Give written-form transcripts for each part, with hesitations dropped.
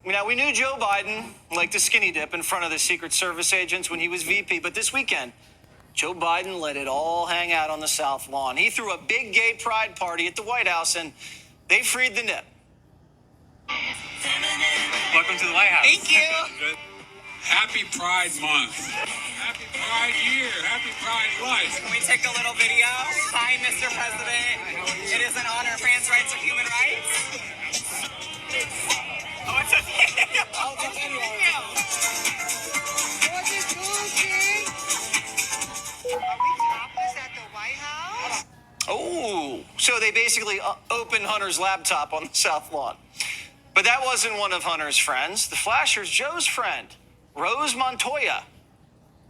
Now, we knew Joe Biden liked to skinny dip in front of the Secret Service agents when he was VP, but this weekend, Joe Biden let it all hang out on the South Lawn. He threw a big gay pride party at the White House, and they freed the nip. Welcome to the White House. Thank you. Happy Pride Month. Happy Pride Year. Happy Pride Life. Can we take a little video? Hi, Mr. President. It is an honor. France rights are human rights. Oh, it's a video. Oh, it's a video. What is going Are we topless at the White House? Oh, so they basically opened Hunter's laptop on the South Lawn. But that wasn't one of Hunter's friends. The Flasher's Joe's friend, Rose Montoya.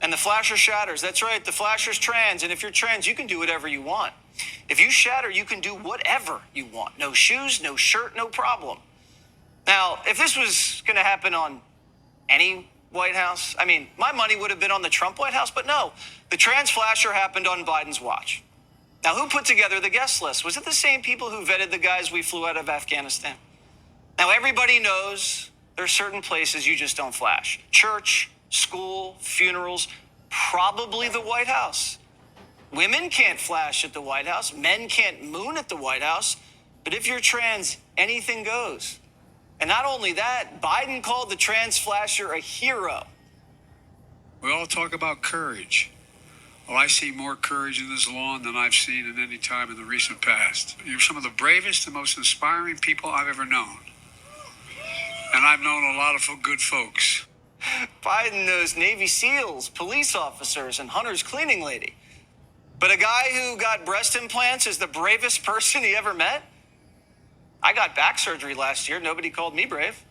And the Flasher shatters. That's right, the Flasher's trans. And if you're trans, you can do whatever you want. If you shatter, you can do whatever you want. No shoes, no shirt, no problem. Now, if this was going to happen on any White House, I mean, my money would have been on the Trump White House, but no. The trans Flasher happened on Biden's watch. Now, who put together the guest list? Was it the same people who vetted the guys we flew out of Afghanistan? Now, everybody knows there are certain places you just don't flash. Church, school, funerals, probably the White House. Women can't flash at the White House. Men can't moon at the White House. But if you're trans, anything goes. And not only that, Biden called the trans flasher a hero. We all talk about courage. Well, I see more courage in this lawn than I've seen at any time in the recent past. You're some of the bravest and most inspiring people I've ever known. And I've known a lot of good folks. Biden knows Navy SEALs, police officers, and Hunter's cleaning lady. But a guy who got breast implants is the bravest person he ever met? I got back surgery last year. Nobody called me brave.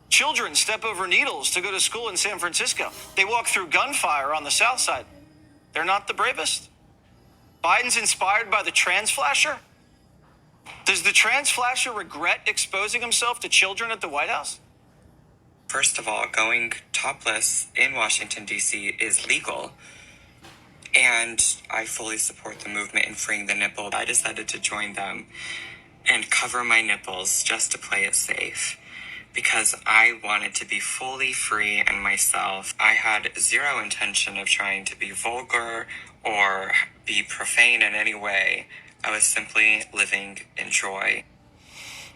Children step over needles to go to school in San Francisco. They walk through gunfire on the South Side. They're not the bravest. Biden's inspired by the trans flasher. Does the trans flasher regret exposing himself to children at the White House? First of all, going topless in Washington, D.C. is legal. And I fully support the movement in freeing the nipple. I decided to join them and cover my nipples just to play it safe because I wanted to be fully free and myself. I had zero intention of trying to be vulgar or be profane in any way. I was simply living in joy.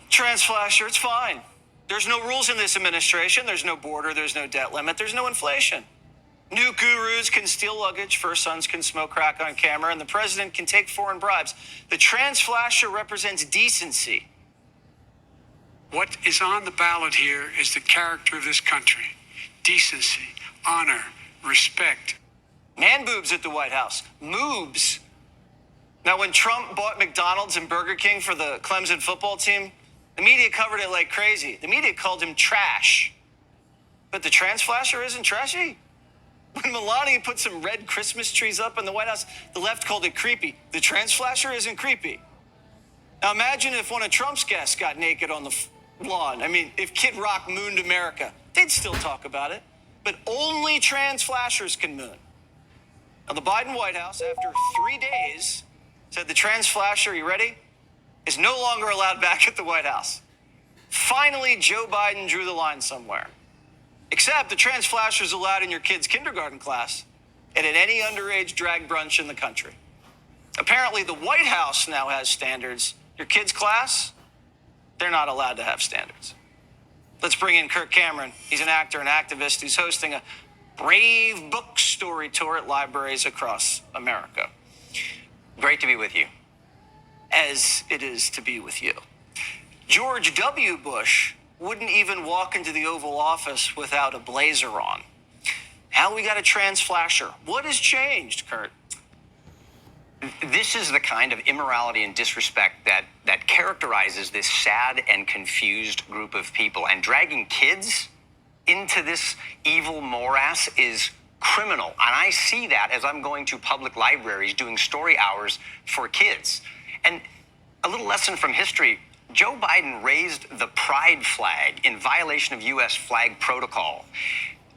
Trans flasher, it's fine. There's no rules in this administration. There's no border. There's no debt limit. There's no inflation. New gurus can steal luggage, first sons can smoke crack on camera, and the president can take foreign bribes. The trans flasher represents decency. What is on the ballot here is the character of this country. Decency, honor, respect. Man boobs at the White House. Moobs. Now, when Trump bought McDonald's and Burger King for the Clemson football team, the media covered it like crazy. The media called him trash. But the trans flasher isn't trashy. When Melania put some red Christmas trees up in the White House, the left called it creepy. The trans flasher isn't creepy. Now imagine if one of Trump's guests got naked on the lawn. I mean, if Kid Rock mooned America, they'd still talk about it. But only trans flashers can moon. Now the Biden White House, after 3 days, said the trans flasher, you ready, is no longer allowed back at the White House. Finally, Joe Biden drew the line somewhere. Except the trans flasher is allowed in your kid's kindergarten class and at any underage drag brunch in the country. Apparently, the White House now has standards. Your kid's class, they're not allowed to have standards. Let's bring in Kirk Cameron. He's an actor and activist who's hosting a brave book story tour at libraries across America. Great to be with you. As it is to be with you. George W. Bush wouldn't even walk into the Oval Office without a blazer on. Now we got a trans flasher. What has changed, Kurt? This is the kind of immorality and disrespect that characterizes this sad and confused group of people. And dragging kids into this evil morass is criminal. And I see that as I'm going to public libraries doing story hours for kids. And a little lesson from history, Joe Biden raised the pride flag in violation of U.S. flag protocol.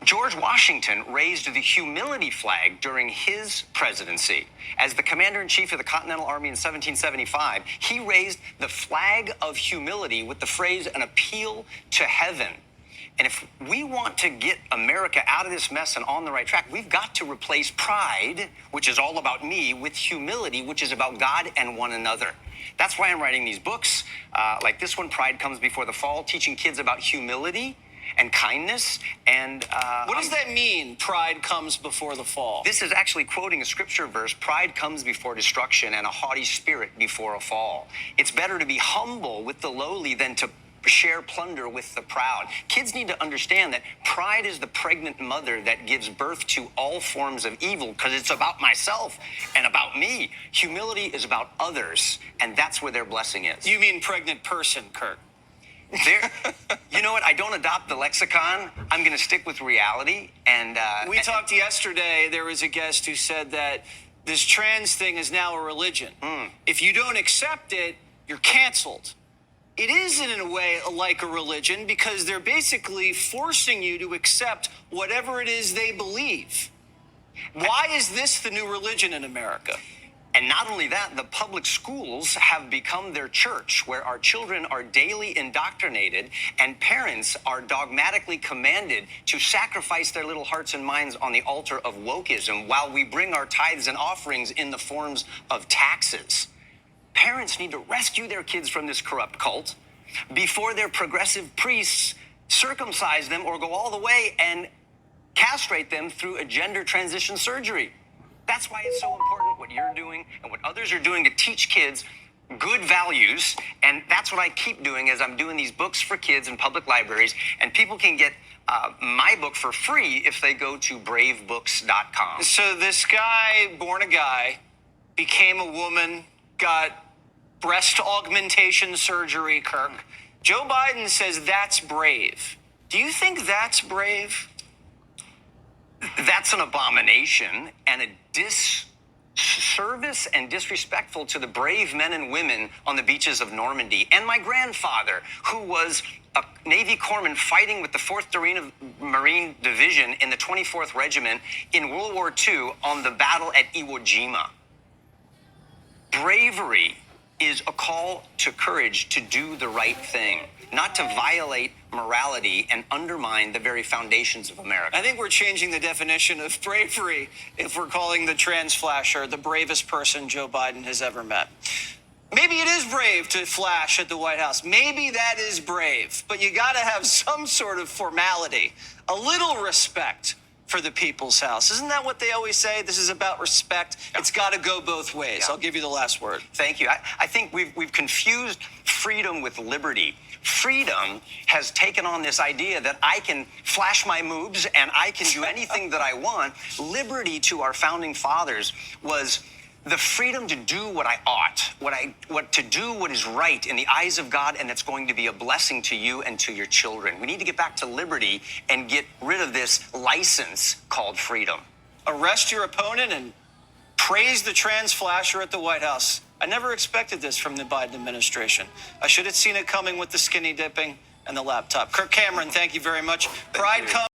George Washington raised the humility flag during his presidency. As the commander-in-chief of the Continental Army in 1775, he raised the flag of humility with the phrase, an appeal to heaven. And if we want to get America out of this mess and on the right track, we've got to replace pride, which is all about me, with humility, which is about God and one another. That's why I'm writing these books, like this one, Pride Comes Before the Fall, teaching kids about humility and kindness. And what does that mean, pride comes before the fall? this is actually quoting a scripture verse: pride comes before destruction and a haughty spirit before a fall. It's better to be humble with the lowly than to share plunder with the proud. Kids need to understand that pride is the pregnant mother that gives birth to all forms of evil, because it's about myself and about me. Humility is about others, and that's where their blessing is. You mean pregnant person, Kirk? There, you know what? I don't adopt the lexicon. I'm going to stick with reality. And We talked yesterday. There was a guest who said that this trans thing is now a religion. If you don't accept it, you're canceled. It is, in a way, like a religion, because they're basically forcing you to accept whatever it is they believe. Why is this the new religion in America? And not only that, the public schools have become their church, where our children are daily indoctrinated and parents are dogmatically commanded to sacrifice their little hearts and minds on the altar of wokeism while we bring our tithes and offerings in the forms of taxes. Parents need to rescue their kids from this corrupt cult before their progressive priests circumcise them or go all the way and castrate them through a gender transition surgery. That's why it's so important what you're doing and what others are doing to teach kids good values. And that's what I keep doing as I'm doing these books for kids in public libraries. And people can get my book for free if they go to bravebooks.com. So this guy, born a guy, became a woman, got breast augmentation surgery, Kirk. Joe Biden says that's brave. Do you think that's brave? That's an abomination and a disservice and disrespectful to the brave men and women on the beaches of Normandy. And my grandfather, who was a Navy corpsman fighting with the 4th Marine Division in the 24th Regiment in World War II on the battle at Iwo Jima. Bravery is a call to courage to do the right thing, not to violate morality and undermine the very foundations of America. I think we're changing the definition of bravery if we're calling the trans flasher the bravest person Joe Biden has ever met. Maybe it is brave to flash at the White House. Maybe that is brave, but you got to have some sort of formality, a little respect for the people's house. Isn't that what they always say? This is about respect. Yeah. It's got to go both ways. Yeah. I'll give you the last word. Thank you. I think we've confused freedom with liberty. Freedom has taken on this idea that I can flash my moves and I can do anything that I want. Liberty, to our founding fathers, was the freedom to do what I ought, to do what is right in the eyes of God, and that's going to be a blessing to you and to your children. We need to get back to liberty and get rid of this license called freedom. Arrest your opponent and praise the trans flasher at the White House. I never expected this from the Biden administration. I should have seen it coming with the skinny dipping and the laptop. Kirk Cameron, thank you very much. Pride comes.